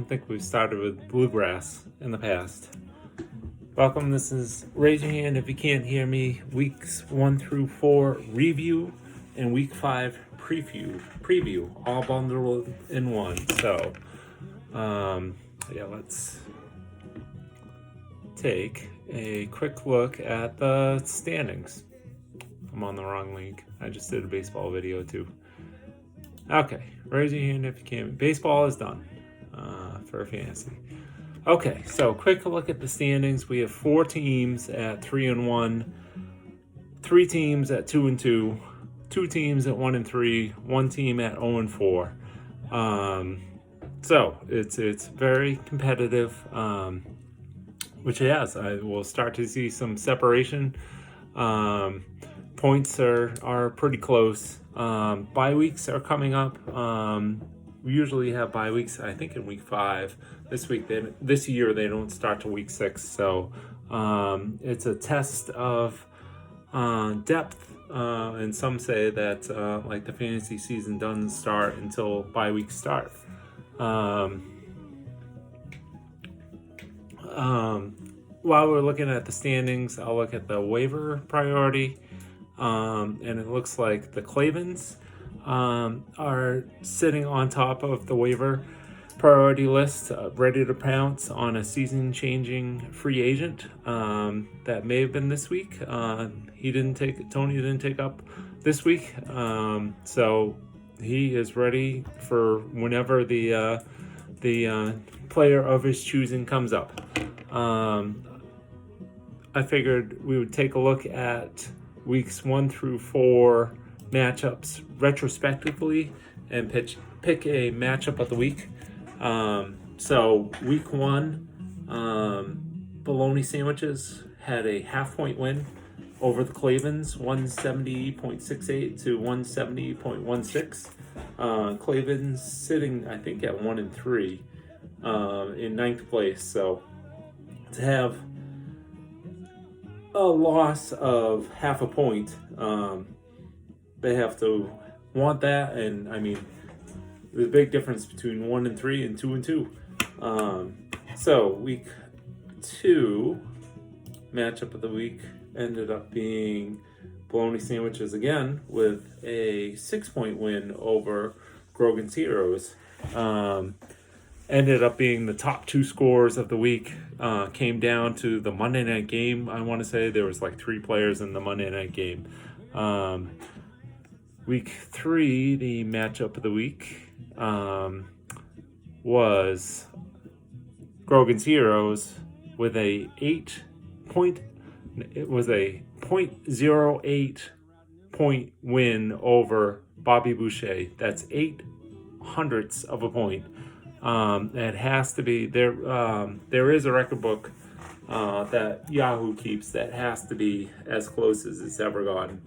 don't think we've started with bluegrass in the past. Welcome, this is Raise Your Hand If You Can't Hear Me, weeks 1 through 4 review and week 5 preview, all bundled in one. So, let's take a quick look at the standings. I'm on the wrong league. I just did a baseball video too. Okay, raise your hand if you can. Baseball is done for fantasy. Okay, so quick look at the standings. We have 4 teams at 3-1, 3 teams at 2-2, 2 teams at 1-3, 1 team at 0-4. So it's very competitive, which yes, I will start to see some separation. Points are pretty close. Bye weeks are coming up. We usually have bye weeks, I think, in week 5. This year they don't start to week 6. So it's a test of depth. And some say that the fantasy season doesn't start until bye weeks start. While we're looking at the standings, I'll look at the waiver priority. And it looks like the Clavens are sitting on top of the waiver priority list, ready to pounce on a season-changing free agent that may have been this week. Tony didn't take up this week, so he is ready for whenever the player of his choosing comes up. I figured we would take a look at weeks 1 through 4 matchups retrospectively and pick a matchup of the week. So week 1, bologna sandwiches had a half-point win over the Clavens, 170.68 to 170.16. Clavens sitting, I think, at 1-3 in 9th place. So to have a loss of half a point, they have to want that, and I mean, there's a big difference between 1-3 and 2-2. So week 2 matchup of the week ended up being bologna sandwiches again with a 6-point win over Grogan's Heroes. Ended up being the top 2 scores of the week. Came down to the Monday night game. I want to say there was 3 players in the Monday night game. Week 3, the matchup of the week was Grogan's Heroes with a 0.08 point win over Bobby Boucher. That's 0.08 of a point. It has to be there. There is a record book that Yahoo keeps that has to be as close as it's ever gotten.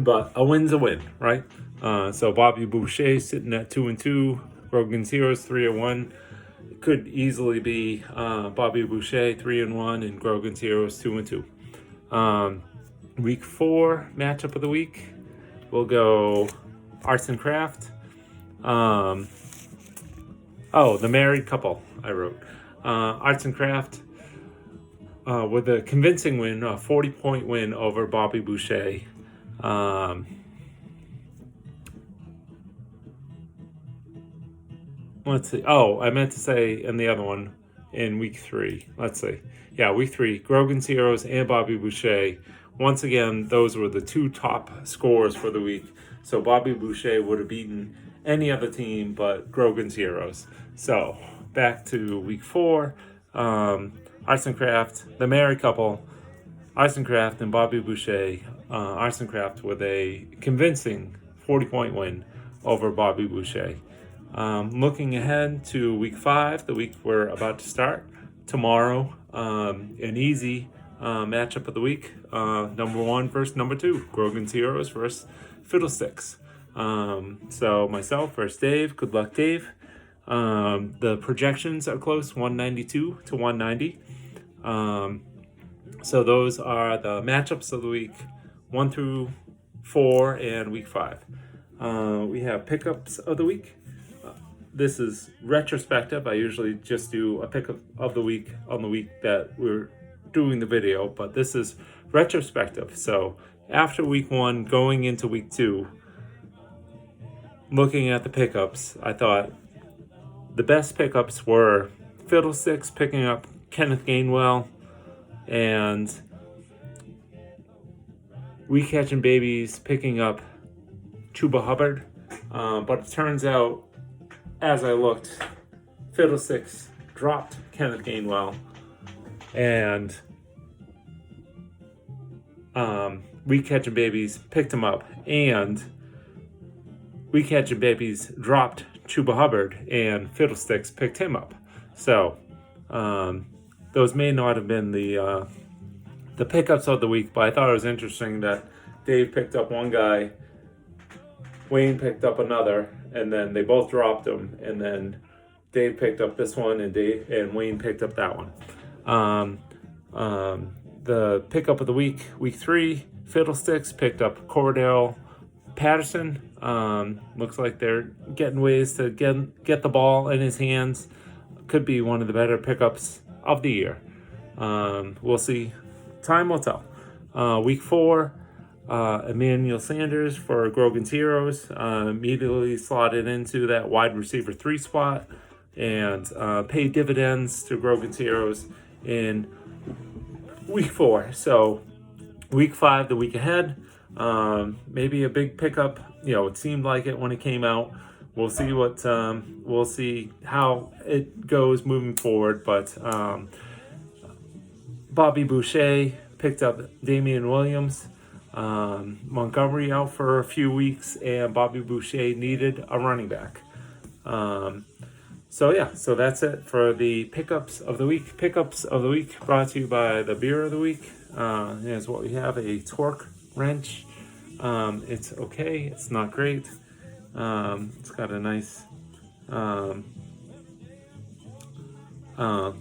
But a win's a win, right? So Bobby Boucher sitting at 2-2, Grogan's Heroes 3-1. It could easily be Bobby Boucher 3-1 and Grogan's Heroes 2-2. Week 4 matchup of the week, we'll go Arts and Craft. The married couple I wrote. Arts and Craft with a convincing win, a 40-point win over Bobby Boucher. Let's see. Oh, I meant to say in the other one in week 3. Let's see. Yeah, week 3, Grogan's Heroes and Bobby Boucher. Once again, those were the 2 top scores for the week. So Bobby Boucher would have beaten any other team but Grogan's Heroes. So back to week 4, Arts and Craft, the married couple, Arts and Craft and Bobby Boucher. Arts and Craft with a convincing 40-point win over Bobby Boucher. Looking ahead to week 5, the week we're about to start tomorrow, an easy matchup of the week. Number 1 versus number 2, Grogan's Heroes versus Fiddlesticks. So myself versus Dave. Good luck, Dave. The projections are close, 192 to 190. So those are the matchups of the week 1 through 4 and week 5. We have pickups of the week. this is retrospective. I usually just do a pick of the week on the week that we're doing the video, but this is retrospective. So after week 1, going into week 2, looking at the pickups, I thought the best pickups were Fiddlesticks picking up Kenneth Gainwell, and RYHIYCHM Babies picking up Chuba Hubbard. But it turns out, as I looked, Fiddlesticks dropped Kenneth Gainwell, and RYHIYCHM Babies picked him up, and RYHIYCHM Babies dropped Chuba Hubbard, and Fiddlesticks picked him up. So those may not have been the pickups of the week, but I thought it was interesting that Dave picked up one guy, Wayne picked up another, and then they both dropped them, and then Dave picked up this one, and Wayne picked up that one. The pickup of the week 3, Fiddlesticks picked up Cordell Patterson. Looks like they're getting ways to get the ball in his hands. Could be one of the better pickups of the year. We'll see. Time will tell. Week 4, Emmanuel Sanders for Grogan's Heroes immediately slotted into that wide receiver 3 spot and paid dividends to Grogan's Heroes in week 4. So week 5, the week ahead, maybe a big pickup. It seemed like it when it came out. We'll see we'll see how it goes moving forward. But Bobby Boucher picked up Damian Williams. Montgomery out for a few weeks, and Bobby Boucher needed a running back. So that's it for the pickups of the week. Pickups of the week brought to you by the beer of the week. Here's what we have: a torque wrench. It's okay. It's not great. It's got a nice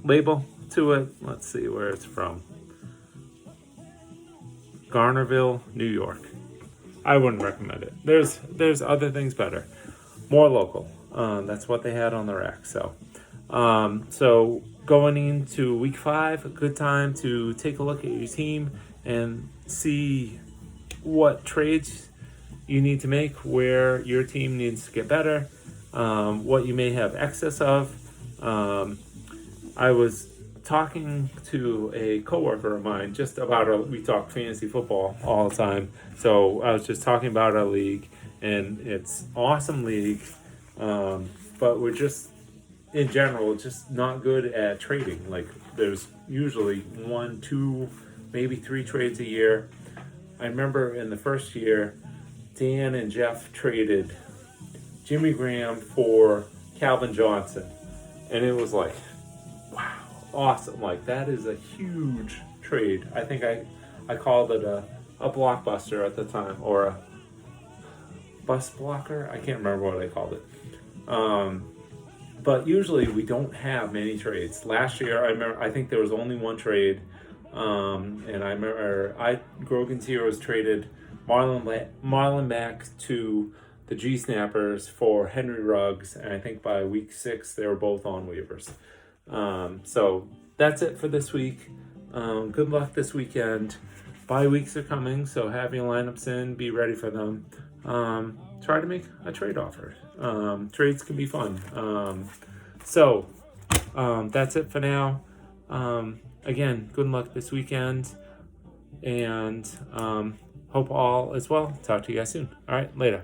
label to it. Let's see where it's from. Garnerville, New York. I wouldn't recommend it. There's other things better. More local. That's what they had on the rack. So going into week 5, a good time to take a look at your team and see what trades you need to make, where your team needs to get better, what you may have excess of. I was talking to a coworker of mine just about we talk fantasy football all the time. So I was just talking about our league, and it's awesome league, but we're just in general just not good at trading. Like, there's usually 1, 2, maybe 3 trades a year. I remember in the first year, Dan and Jeff traded Jimmy Graham for Calvin Johnson, and it was like, wow, awesome. Like, that is a huge trade. I think I called it a blockbuster at the time, or a bus blocker. I can't remember what I called it. But usually we don't have many trades. Last year, I think there was only one trade, and I remember Grogan's Heroes traded Marlon Mack to the G Snappers for Henry Ruggs, and I think by week 6 they were both on waivers. So that's it for this week. Good luck this weekend. Bye weeks are coming, so have your lineups in, be ready for them. Try to make a trade offer. Trades can be fun. That's it for now. Again, good luck this weekend, and hope all is well. Talk to you guys soon. All right, later.